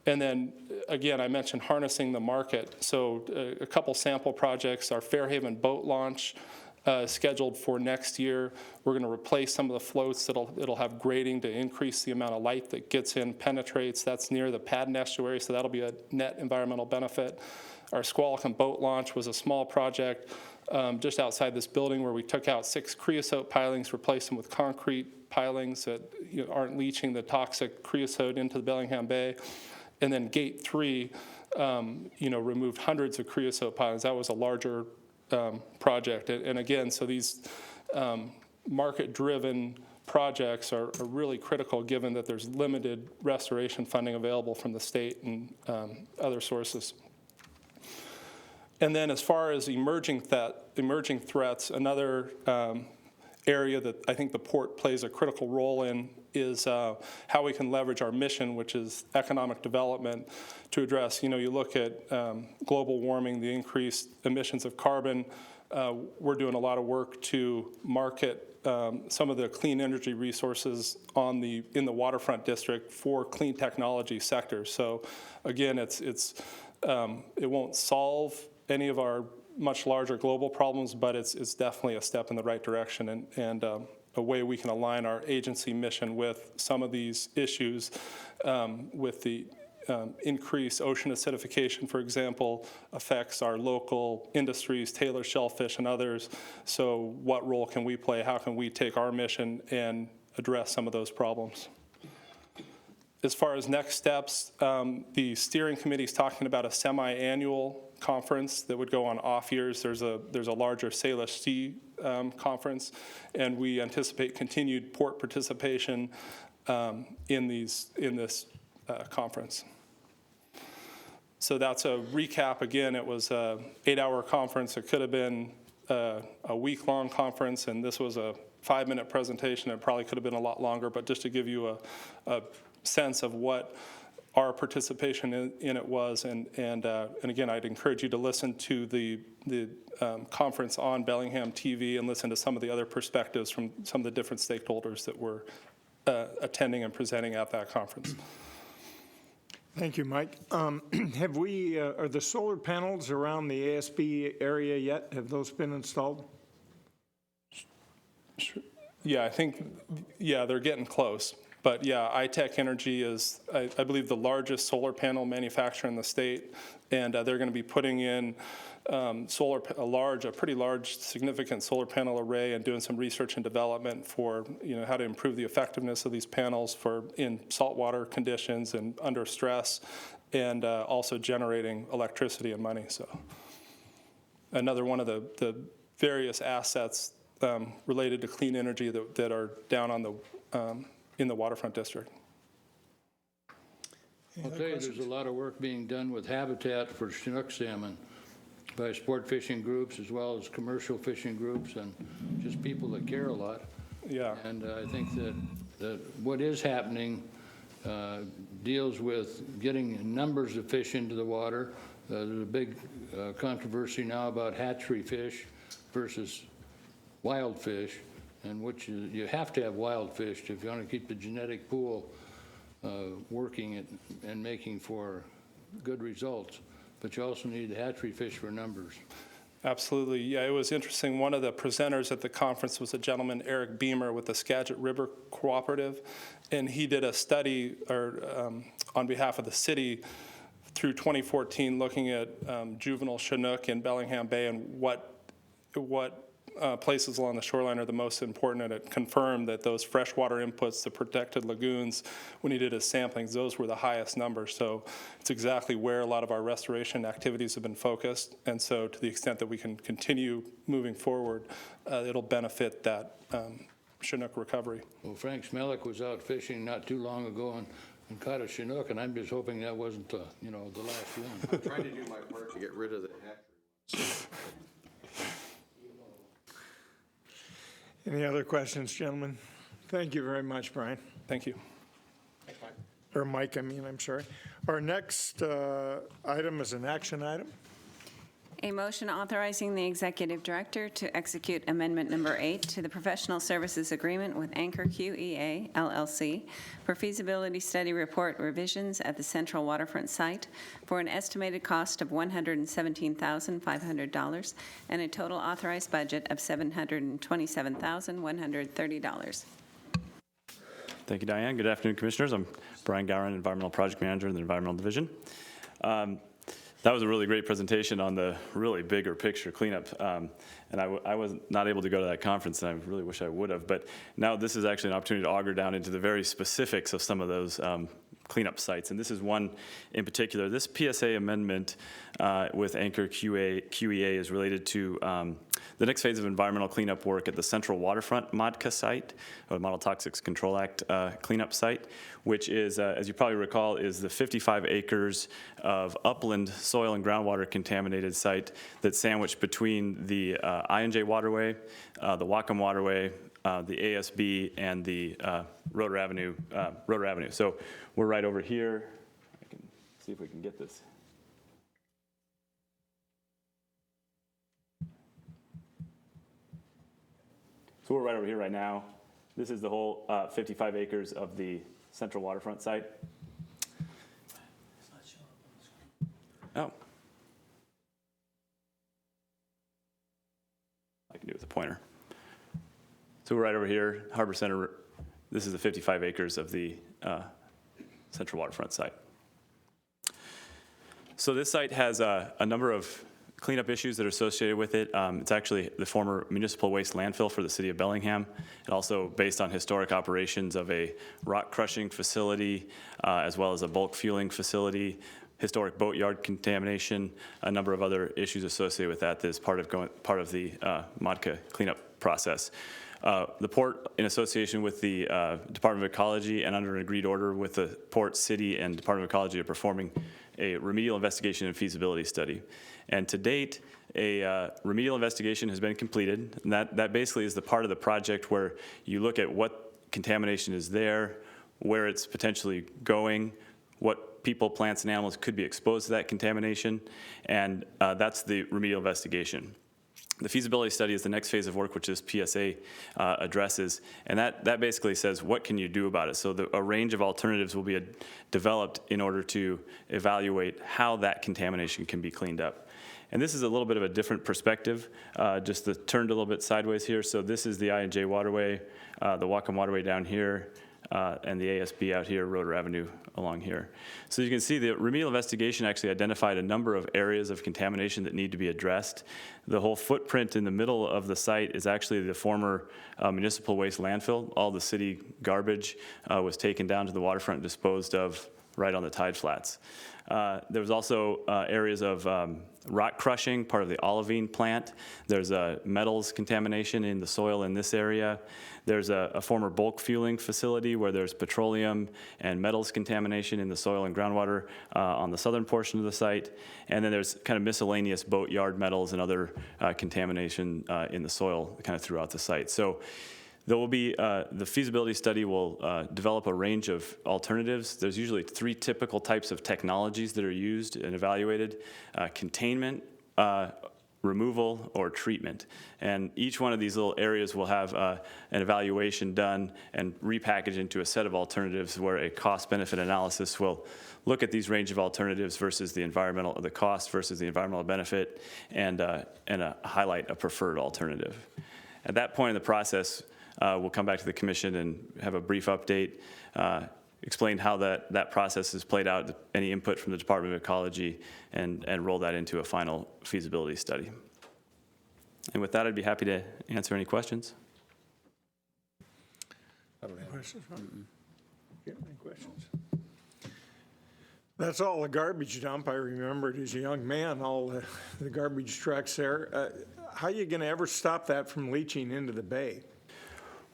And then, again, I mentioned harnessing the market. So a couple sample projects, our Fairhaven boat launch scheduled for next year. We're going to replace some of the floats. It'll have grading to increase the amount of light that gets in, penetrates. That's near the Padden estuary, so that'll be a net environmental benefit. Our Squalicum boat launch was a small project just outside this building where we took out 6 creosote pilings, replaced them with concrete pilings that aren't leaching the toxic creosote into the Bellingham Bay. And then Gate 3, removed hundreds of creosote pilings. That was a larger project. And again, so these market-driven projects are really critical given that there's limited restoration funding available from the state and other sources. And then as far as emerging threats, another area that I think the port plays a critical role in is how we can leverage our mission, which is economic development, to address, you look at global warming, the increased emissions of carbon. We're doing a lot of work to market some of the clean energy resources in the waterfront district for clean technology sectors. So again, it won't solve any of our much larger global problems, but it's definitely a step in the right direction and a way we can align our agency mission with some of these issues, with the increased ocean acidification, for example, affects our local industries, Taylor shellfish and others. So what role can we play? How can we take our mission and address some of those problems? As far as next steps, the steering committee is talking about a semi-annual conference that would go on off years. There's a larger Salish Sea conference, and we anticipate continued port participation in this conference. So that's a recap. Again, it was an 8-hour conference. It could have been a week-long conference, and this was a 5-minute presentation. It probably could have been a lot longer, but just to give you a sense of what our participation in it was, and again, I'd encourage you to listen to the conference on Bellingham TV and listen to some of the other perspectives from some of the different stakeholders that were attending and presenting at that conference. Thank you, Mike. Are the solar panels around the ASB area yet? Have those been installed? Yeah, I think, they're getting close. But yeah, iTech Energy is, I believe, the largest solar panel manufacturer in the state, and they're going to be putting in a pretty large, significant solar panel array, and doing some research and development for how to improve the effectiveness of these panels in saltwater conditions and under stress, and also generating electricity and money. So another one of the various assets related to clean energy that are down on in the waterfront district. I'll tell you, there's a lot of work being done with habitat for Chinook salmon by sport fishing groups as well as commercial fishing groups and just people that care a lot. Yeah. And I think that what is happening deals with getting numbers of fish into the water. There's a big controversy now about hatchery fish versus wild fish, and which you have to have wild fish if you want to keep the genetic pool working and making for good results. But you also need the hatchery fish for numbers. Absolutely. Yeah, it was interesting. One of the presenters at the conference was a gentleman, Eric Beamer, with the Skagit River Cooperative, and he did a study on behalf of the city through 2014 looking at juvenile Chinook in Bellingham Bay and what places along the shoreline are the most important, and it confirmed that those freshwater inputs, the protected lagoons, when he did his samplings, those were the highest numbers. So it's exactly where a lot of our restoration activities have been focused, and so to the extent that we can continue moving forward, it'll benefit that Chinook recovery. Well, Frank Smellick was out fishing not too long ago and caught a Chinook, and I'm just hoping that wasn't the last one. I'm trying to do my part to get rid of the hatchery. Any other questions, gentlemen? Thank you very much, Brian. Thank you. Or Mike, I'm sorry. Our next item is an action item. A motion authorizing the executive director to execute amendment number 8 to the professional services agreement with Anchor QEA LLC for feasibility study report revisions at the Central Waterfront site for an estimated cost of $117,500 and a total authorized budget of $727,130. Thank you, Diane. Good afternoon, Commissioners. I'm Brian Gowron, Environmental Project Manager in the Environmental Division. That was a really great presentation on the really bigger picture cleanup, and I was not able to go to that conference, and I really wish I would have. But now this is actually an opportunity to auger down into the very specifics of some of those cleanup sites, and this is one in particular. This PSA amendment with Anchor QEA is related to the next phase of environmental cleanup work at the Central Waterfront MODCA site, or Model Toxics Control Act cleanup site, which is, as you probably recall, is the 55 acres of upland soil and groundwater contaminated site that's sandwiched between the I&J Waterway, the Whatcom Waterway, the ASB, and the Rotor Avenue. So we're right over here. I can see if we can get this. So we're right over here right now. This is the whole 55 acres of the Central Waterfront site. Oh. I can do it with a pointer. So we're right over here, Harbor Center. This is the 55 acres of the Central Waterfront site. So this site has a number of cleanup issues that are associated with it. It's actually the former municipal waste landfill for the city of Bellingham, and also based on historic operations of a rock crushing facility, as well as a bulk fueling facility, historic boatyard contamination, a number of other issues associated with that is part of the MODCA cleanup process. The port, in association with the Department of Ecology and under an agreed order with the Port, City, and Department of Ecology, are performing a remedial investigation and feasibility study. And to date, a remedial investigation has been completed. And that basically is the part of the project where you look at what contamination is there, where it's potentially going, what people, plants, and animals could be exposed to that contamination, and that's the remedial investigation. The feasibility study is the next phase of work, which this PSA addresses, and that basically says, what can you do about it? So a range of alternatives will be developed in order to evaluate how that contamination can be cleaned up. And this is a little bit of a different perspective, just turned a little bit sideways here. So this is the I&J Waterway, the Whatcom Waterway down here, and the ASB out here, Rotor Avenue along here. So you can see the remedial investigation actually identified a number of areas of contamination that need to be addressed. The whole footprint in the middle of the site is actually the former municipal waste landfill. All the city garbage was taken down to the waterfront and disposed of right on the tide flats. There was also areas of rock crushing, part of the olivine plant. There's metals contamination in the soil in this area. There's a former bulk fueling facility where there's petroleum and metals contamination in the soil and groundwater on the southern portion of the site. And then there's kind of miscellaneous boatyard metals and other contamination in the soil kind of throughout the site. So there will be, the feasibility study will develop a range of alternatives. There's usually 3 typical types of technologies that are used and evaluated: containment, removal, or treatment. And each one of these little areas will have an evaluation done and repackaged into a set of alternatives where a cost-benefit analysis will look at these range of alternatives versus the cost versus the environmental benefit, and highlight a preferred alternative. At that point in the process, we'll come back to the commission and have a brief update, explain how that process is played out, any input from the Department of Ecology, and roll that into a final feasibility study. And with that, I'd be happy to answer any questions. I don't have questions. Any questions? That's all the garbage dump. I remembered as a young man, all the garbage trucks there. How are you going to ever stop that from leaching into the bay?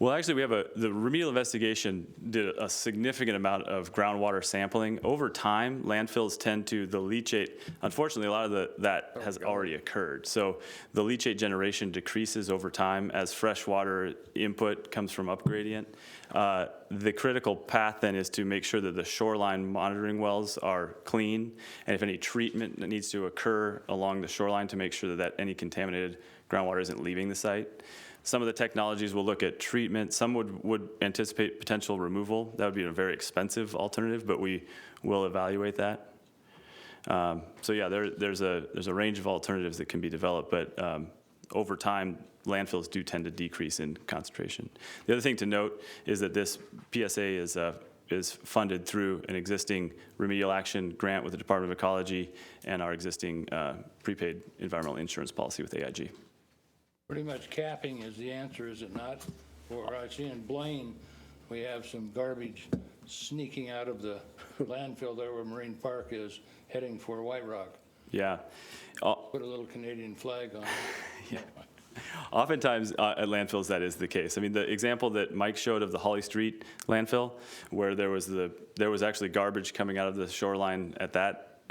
Well, actually, we have the remedial investigation did a significant amount of groundwater sampling. Over time, landfills tend to, the leachate, unfortunately, a lot of that has already occurred. So the leachate generation decreases over time as freshwater input comes from upgradient. The critical path then is to make sure that the shoreline monitoring wells are clean, and if any treatment that needs to occur along the shoreline to make sure that any contaminated groundwater isn't leaving the site. Some of the technologies will look at treatment. Some would anticipate potential removal. That would be a very expensive alternative, but we will evaluate that. So yeah, there's a range of alternatives that can be developed, but over time, landfills do tend to decrease in concentration. The other thing to note is that this PSA is funded through an existing remedial action grant with the Department of Ecology and our existing prepaid environmental insurance policy with AIG. Pretty much capping is the answer, is it not? Or I see in Blaine, we have some garbage sneaking out of the landfill there where Marine Park is, heading for White Rock. Yeah. Put a little Canadian flag on it. Yeah. Oftentimes at landfills that is the case. I mean, the example that Mike showed of the Holly Street landfill, where there was actually garbage coming out of the shoreline at that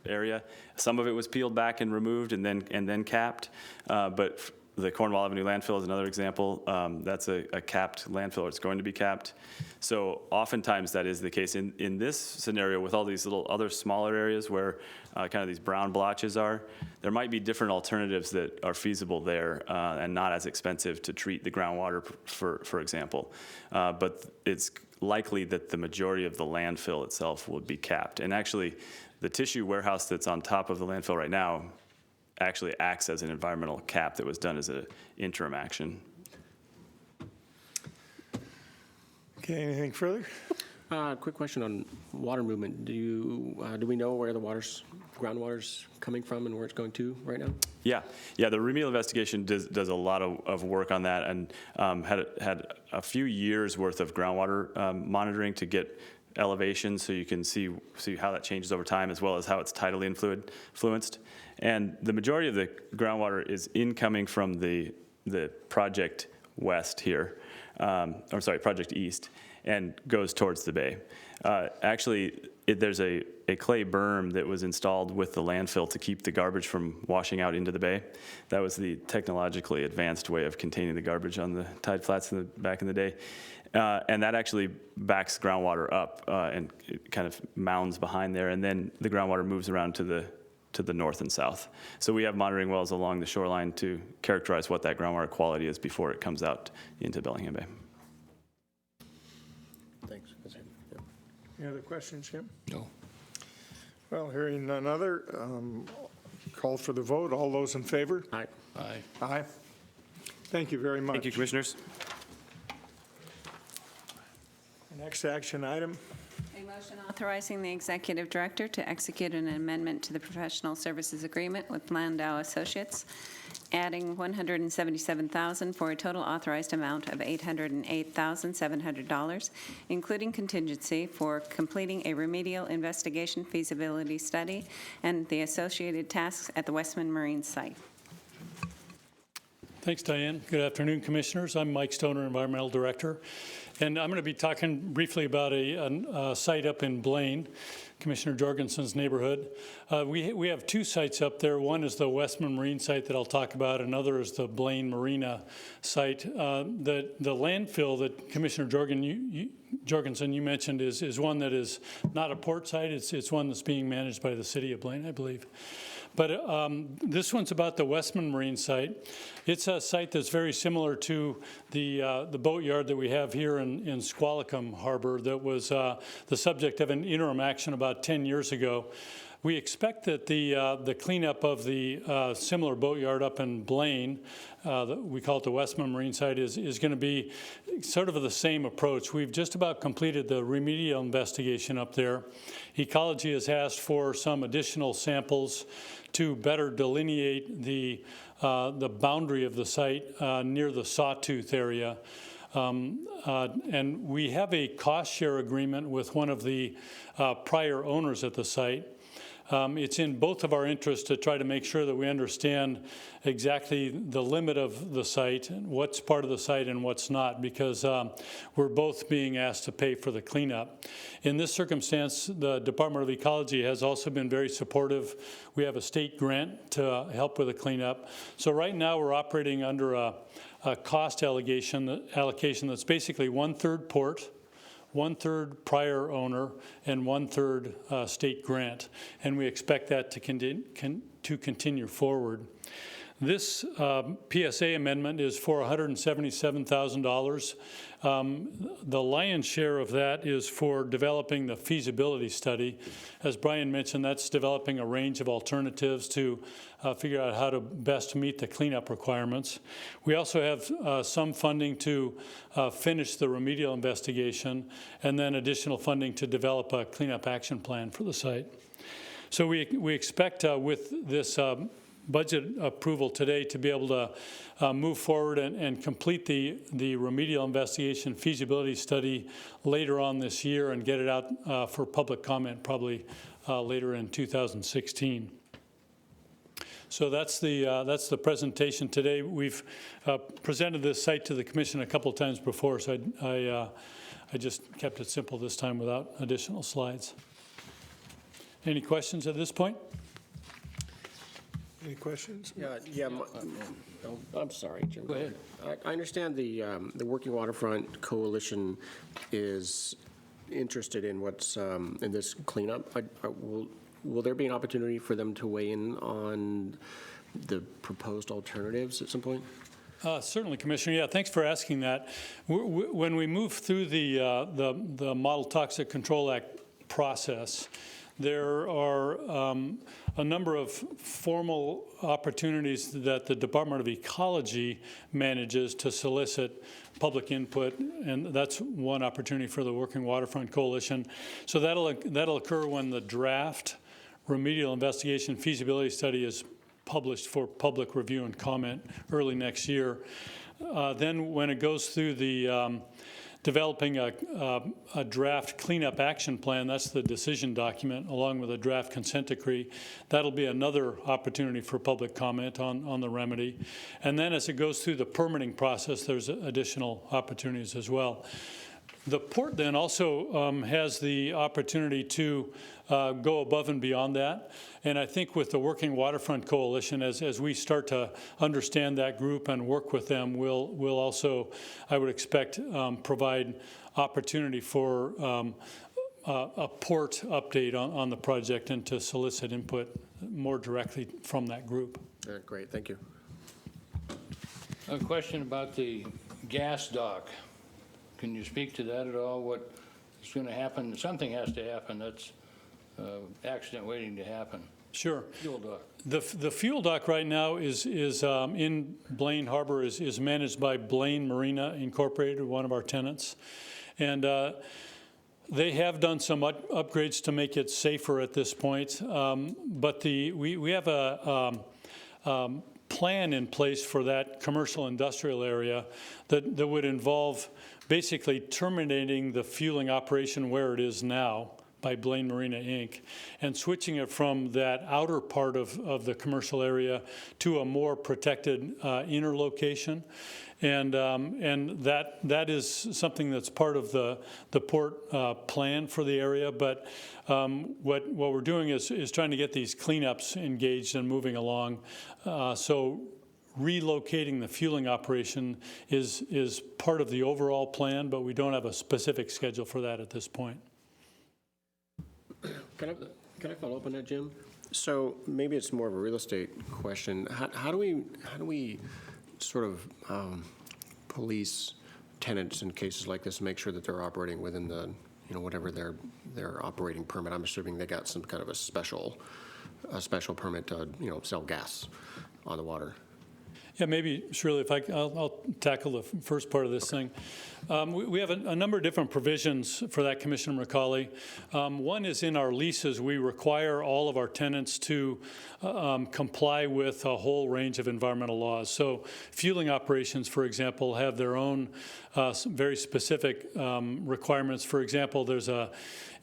area. Some of it was peeled back and removed and then capped, but the Cornwall Avenue landfill is another example. That's a capped landfill. It's going to be capped. So oftentimes that is the case. In this scenario, with all these little other smaller areas where kind of these brown blotches are, there might be different alternatives that are feasible there and not as expensive to treat the groundwater, for example. But it's likely that the majority of the landfill itself would be capped. And actually, the tissue warehouse that's on top of the landfill right now actually acts as an environmental cap that was done as an interim action. Okay, anything further? Quick question on water movement. Do we know where the groundwater's coming from and where it's going to right now? Yeah. The remedial investigation does a lot of work on that, and had a few years worth of groundwater monitoring to get elevation, so you can see how that changes over time, as well as how it's tidally influenced. And the majority of the groundwater is incoming from the project west here, project east, and goes towards the bay. Actually, there's a clay berm that was installed with the landfill to keep the garbage from washing out into the bay. That was the technologically advanced way of containing the garbage on the tide flats back in the day. And that actually backs groundwater up and it kind of mounds behind there, and then the groundwater moves around to the north and south. So we have monitoring wells along the shoreline to characterize what that groundwater quality is before it comes out into Bellingham Bay. Thanks. That's it. Yeah. Any other questions, Jim? No. Well, hearing none other, call for the vote. All those in favor? Aye. Aye. Aye. Thank you very much. Thank you, Commissioners. Next action item. A motion authorizing the executive director to execute an amendment to the professional services agreement with Landau Associates, adding $177,000 for a total authorized amount of $808,700, including contingency for completing a remedial investigation feasibility study and the associated tasks at the Westman Marine site. Thanks, Diane. Good afternoon, Commissioners. I'm Mike Stoner, Environmental Director. And I'm going to be talking briefly about a site up in Blaine, Commissioner Jorgensen's neighborhood. We have two sites up there. One is the Westman Marine site that I'll talk about. Another is the Blaine Marina site. The landfill that Commissioner Jorgensen, you mentioned is one that is not a port site. It's one that's being managed by the city of Blaine, I believe. But this one's about the Westman Marine site. It's a site that's very similar to the boatyard that we have here in Squalicum Harbor that was the subject of an interim action about 10 years ago. We expect that the cleanup of the similar boatyard up in Blaine, we call it the Westman Marine site, is going to be sort of the same approach. We've just about completed the remedial investigation up there. Ecology has asked for some additional samples to better delineate the boundary of the site near the Sawtooth area. And we have a cost share agreement with one of the prior owners at the site. It's in both of our interests to try to make sure that we understand exactly the limit of the site, what's part of the site and what's not, because we're both being asked to pay for the cleanup. In this circumstance, the Department of Ecology has also been very supportive. We have a state grant to help with the cleanup. So right now we're operating under a cost allocation that's basically 1/3 port, 1/3 prior owner, and 1/3 state grant, and we expect that to continue forward. This PSA amendment is for $177,000. The lion's share of that is for developing the feasibility study. As Brian mentioned, that's developing a range of alternatives to figure out how to best meet the cleanup requirements. We also have some funding to finish the remedial investigation, and then additional funding to develop a cleanup action plan for the site. So we expect with this budget approval today to be able to move forward and complete the remedial investigation feasibility study later on this year and get it out for public comment probably later in 2016. So that's the presentation today. We've presented this site to the commission a couple of times before, so I just kept it simple this time without additional slides. Any questions at this point? Any questions? I'm sorry, Jim. Go ahead. I understand the Working Waterfront Coalition is interested in what's in this cleanup. Will there be an opportunity for them to weigh in on the proposed alternatives at some point? Certainly, Commissioner. Yeah, thanks for asking that. When we move through the Model Toxic Control Act process, there are a number of formal opportunities that the Department of Ecology manages to solicit public input, and that's one opportunity for the Working Waterfront Coalition. So that'll occur when the draft remedial investigation feasibility study is published for public review and comment early next year. Then when it goes through the developing a draft cleanup action plan, that's the decision document, along with a draft consent decree. That'll be another opportunity for public comment on the remedy. And then as it goes through the permitting process, there's additional opportunities as well. The port then also has the opportunity to go above and beyond that. And I think with the Working Waterfront Coalition, as we start to understand that group and work with them, we'll also, I would expect, provide opportunity for a port update on the project and to solicit input more directly from that group. Great, thank you. A question about the gas dock. Can you speak to that at all? What is going to happen? Something has to happen. That's accident waiting to happen. Sure. Fuel dock. The fuel dock right now is in Blaine Harbor is managed by Blaine Marina Incorporated, one of our tenants, and they have done some upgrades to make it safer at this point. But we have a plan in place for that commercial industrial area that would involve basically terminating the fueling operation where it is now by Blaine Marina, Inc., and switching it from that outer part of the commercial area to a more protected inner location. And that is something that's part of the port plan for the area. But what we're doing is trying to get these cleanups engaged and moving along. So relocating the fueling operation is part of the overall plan, but we don't have a specific schedule for that at this point. Can I follow up on that, Jim? So maybe it's more of a real estate question. How do we sort of police tenants in cases like this, make sure that they're operating within the, whatever their operating permit? I'm assuming they got some kind of a special permit to, sell gas on the water. Yeah, maybe, Shirley, I'll tackle the first part of this thing. We have a number of different provisions for that, Commissioner McCauley. One is in our leases. We require all of our tenants to comply with a whole range of environmental laws. So fueling operations, for example, have their own very specific requirements. For example, there's a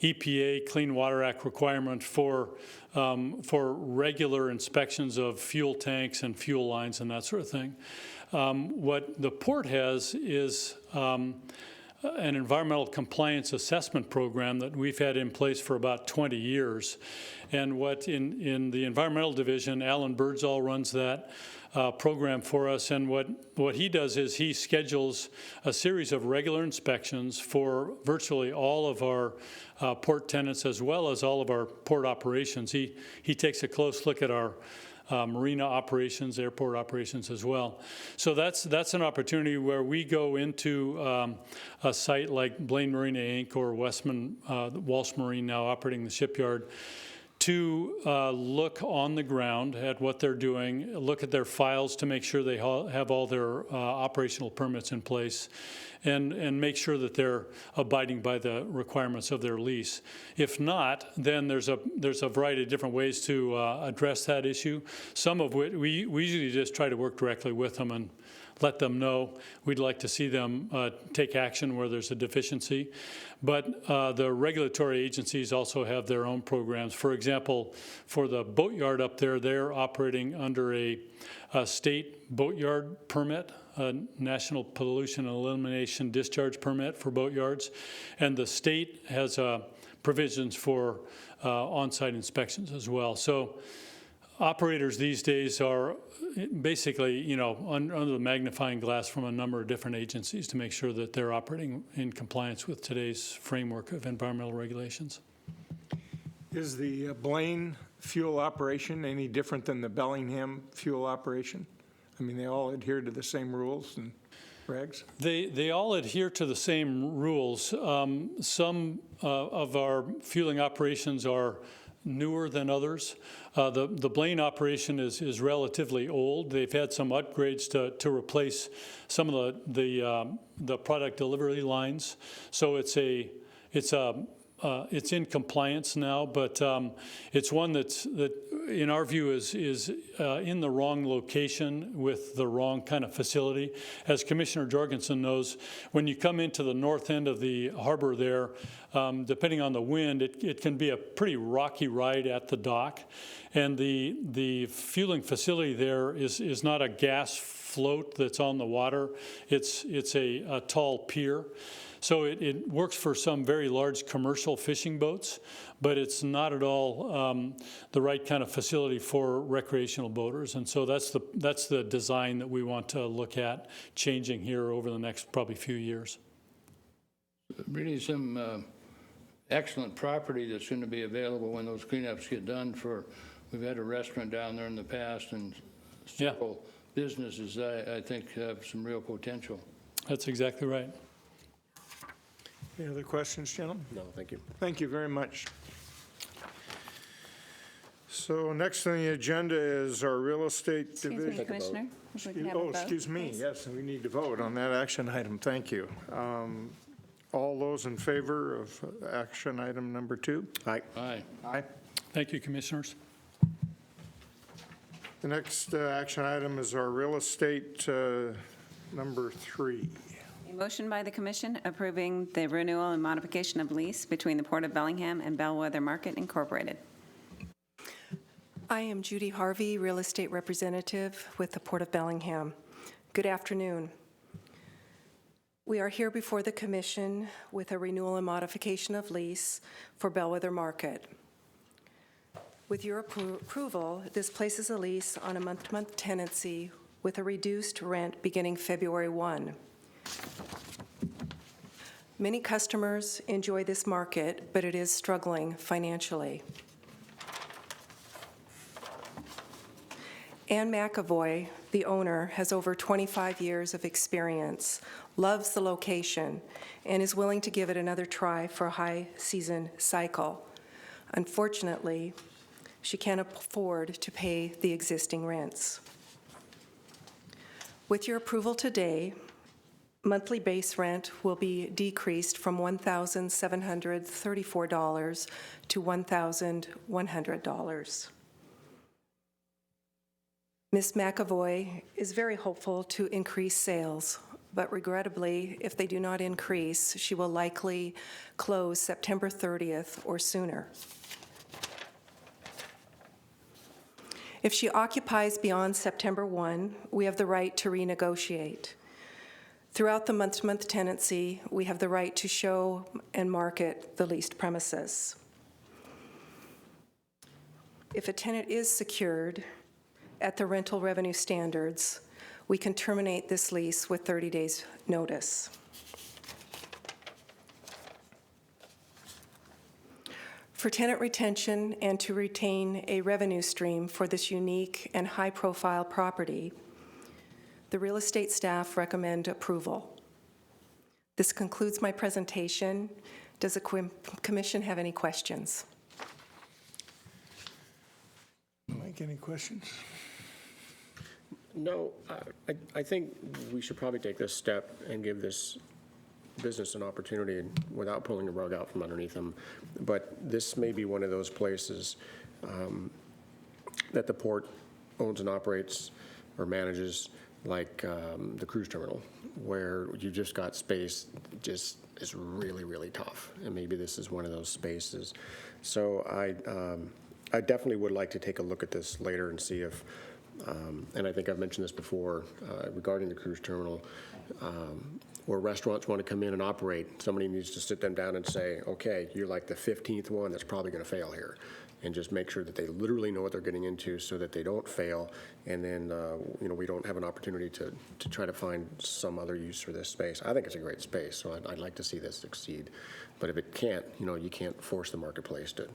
EPA Clean Water Act requirement for regular inspections of fuel tanks and fuel lines and that sort of thing. What the port has is an environmental compliance assessment program that we've had in place for about 20 years. And what in the environmental division, Alan Birdsall runs that program for us. And what he does is he schedules a series of regular inspections for virtually all of our port tenants as well as all of our port operations. He takes a close look at our marina operations, airport operations as well. So that's an opportunity where we go into a site like Blaine Marina, Inc. or Walsh Marine now operating the shipyard to look on the ground at what they're doing, look at their files to make sure they have all their operational permits in place, and make sure that they're abiding by the requirements of their lease. If not, then there's a variety of different ways to address that issue. Some of which we usually just try to work directly with them and let them know we'd like to see them take action where there's a deficiency. But the regulatory agencies also have their own programs. For example, for the boatyard up there, they're operating under a state boatyard permit, a National Pollution and Elimination Discharge Permit for boatyards. And the state has provisions for on-site inspections as well. So operators these days are basically, under the magnifying glass from a number of different agencies to make sure that they're operating in compliance with today's framework of environmental regulations. Is the Blaine fuel operation any different than the Bellingham fuel operation? I mean, they all adhere to the same rules and regs? They all adhere to the same rules. Some of our fueling operations are newer than others. The Blaine operation is relatively old. They've had some upgrades to replace some of the product delivery lines. So it's in compliance now, but it's one that in our view is in the wrong location with the wrong kind of facility. As Commissioner Jorgensen knows, when you come into the north end of the harbor there, depending on the wind, it can be a pretty rocky ride at the dock. And the fueling facility there is not a gas float that's on the water. It's a tall pier. So it works for some very large commercial fishing boats, but it's not at all the right kind of facility for recreational boaters. And so that's the design that we want to look at changing here over the next probably few years. Really some excellent property that's going to be available when those cleanups get done. We've had a restaurant down there in the past, and several businesses I think have some real potential. That's exactly right. Any other questions, gentlemen? No, thank you. Thank you very much. So next on the agenda is our real estate division. Excuse me, Commissioner. If we can have a Oh, vote, excuse me, please. yes, we need to vote on that action item, thank you. All those in favor of action item number 2? Aye. Aye. Aye. Thank you, Commissioners. The next action item is our real estate number 3. A motion by the Commission approving the renewal and modification of lease between the Port of Bellingham and Bellwether Market Incorporated. I am Judy Harvey, real estate representative with the Port of Bellingham. Good afternoon. We are here before the Commission with a renewal and modification of lease for Bellwether Market. With your approval, this places a lease on a month-to-month tenancy with a reduced rent beginning February 1. Many customers enjoy this market, but it is struggling financially. Ann McAvoy, the owner, has over 25 years of experience, loves the location, and is willing to give it another try for a high season cycle. Unfortunately, she can't afford to pay the existing rents. With your approval today, monthly base rent will be decreased from $1,734 to $1,100. Ms. McAvoy is very hopeful to increase sales, but regrettably, if they do not increase, she will likely close September 30th or sooner. If she occupies beyond September 1, we have the right to renegotiate. Throughout the month-to-month tenancy, we have the right to show and market the leased premises. If a tenant is secured at the rental revenue standards, we can terminate this lease with 30 days' notice. For tenant retention and to retain a revenue stream for this unique and high-profile property, the real estate staff recommend approval. This concludes my presentation. Does the Commission have any questions? Mike, any questions? No, I think we should probably take this step and give this business an opportunity without pulling the rug out from underneath them. But this may be one of those places that the port owns and operates or manages, like the cruise terminal, where you just got space just is really, really tough. And maybe this is one of those spaces. So I definitely would like to take a look at this later and see if, and I think I've mentioned this before regarding the cruise terminal, where restaurants want to come in and operate, somebody needs to sit them down and say, okay, you're like the 15th one that's probably going to fail here. And just make sure that they literally know what they're getting into so that they don't fail. And then, we don't have an opportunity to try to find some other use for this space. I think it's a great space, so I'd like to see this succeed. But if it can't, you can't force the marketplace to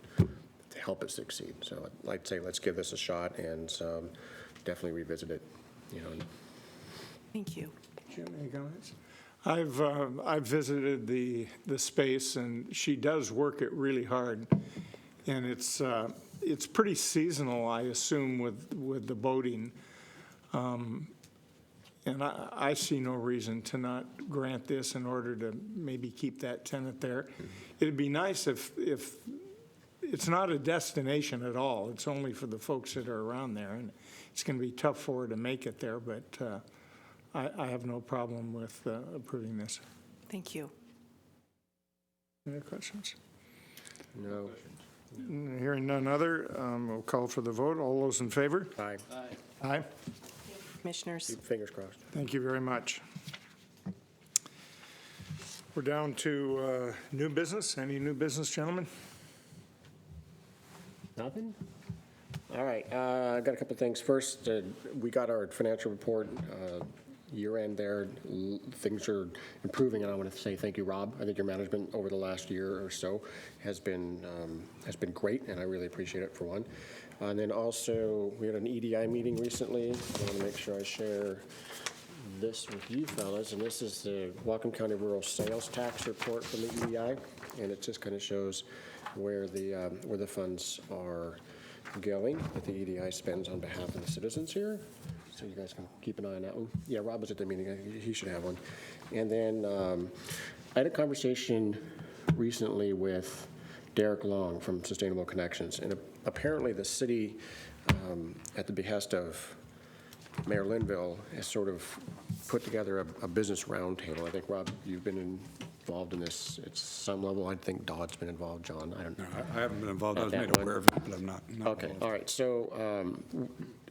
help it succeed. So I'd say let's give this a shot and definitely revisit it, Thank you. Jim, any comments? I've visited the space, and she does work it really hard. And it's pretty seasonal, I assume, with the boating. And I see no reason to not grant this in order to maybe keep that tenant there. It'd be nice if it's not a destination at all. It's only for the folks that are around there. And it's going to be tough for her to make it there, but I have no problem with approving this. Thank you. Any questions? No. Hearing none other, we'll call for the vote. All those in favor? Aye. Aye. Commissioners. Fingers crossed. Thank you very much. We're down to new business. Any new business, gentlemen? Nothing? All right, I got a couple things. First, we got our financial report, year-end there. Things are improving, and I want to say thank you, Rob. I think your management over the last year or so has been great, and I really appreciate it, for one. And then also, we had an EDI meeting recently. I want to make sure I share this with you fellas, and this is the Whatcom County Rural Sales Tax Report from the EDI, and it just kind of shows where the funds are going that the EDI spends on behalf of the citizens here. So you guys can keep an eye on that one. Yeah, Rob was at the meeting. He should have one. And then I had a conversation recently with Derek Long from Sustainable Connections, and apparently the city, at the behest of Mayor Linville, has sort of put together a business roundtable. I think, Rob, you've been involved in this at some level. I think Dodd's been involved, John. I don't know. No, I haven't been involved. I was made aware of it, but I'm not okay, involved. All right. So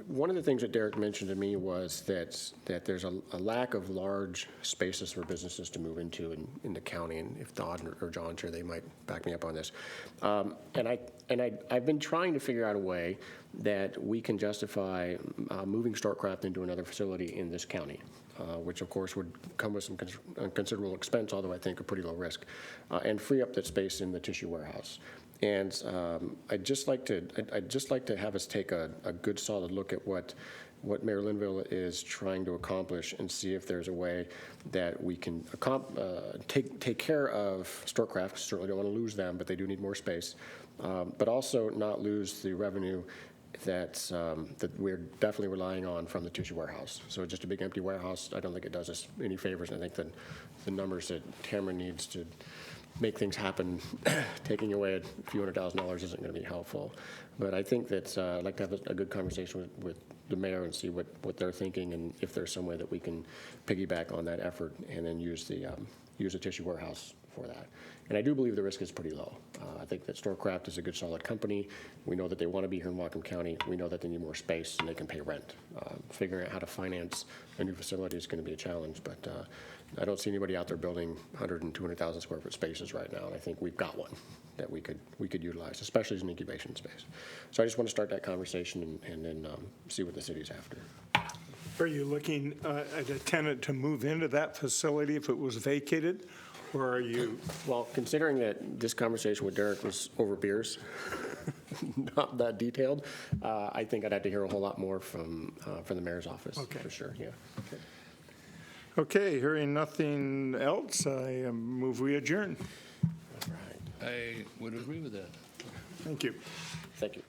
one of the things that Derek mentioned to me was that there's a lack of large spaces for businesses to move into in the county, and if Dodd or John's here, they might back me up on this. I've been trying to figure out a way that we can justify moving Startcraft into another facility in this county, which of course would come with some considerable expense, although I think a pretty low risk, and free up that space in the tissue warehouse. And I'd just like to have us take a good solid look at what Mayor Linville is trying to accomplish and see if there's a way that we can take care of Startcraft. Certainly don't want to lose them, but they do need more space, but also not lose the revenue that we're definitely relying on from the tissue warehouse. So just a big empty warehouse, I don't think it does us any favors. I think that the numbers that Tamara needs to make things happen, taking away a few $100,000 isn't going to be helpful. But I think that I'd like to have a good conversation with the mayor and see what they're thinking, and if there's some way that we can piggyback on that effort and then use the tissue warehouse for that. And I do believe the risk is pretty low. I think that Startcraft is a good, solid company. We know that they want to be here in Whatcom County. We know that they need more space and they can pay rent. Figuring out how to finance a new facility is going to be a challenge, but I don't see anybody out there building 100 and 200,000 square foot spaces right now, and I think we've got one that we could utilize, especially as an incubation space. So I just want to start that conversation and then see what the city's after. Are you looking at a tenant to move into that facility if it was vacated? Or are you? Well, considering that this conversation with Derek was over beers, not that detailed, I think I'd have to hear a whole lot more from the mayor's office, for sure, yeah. Okay, hearing nothing else, I move we adjourn. All right. I would agree with that. Thank you. Thank you.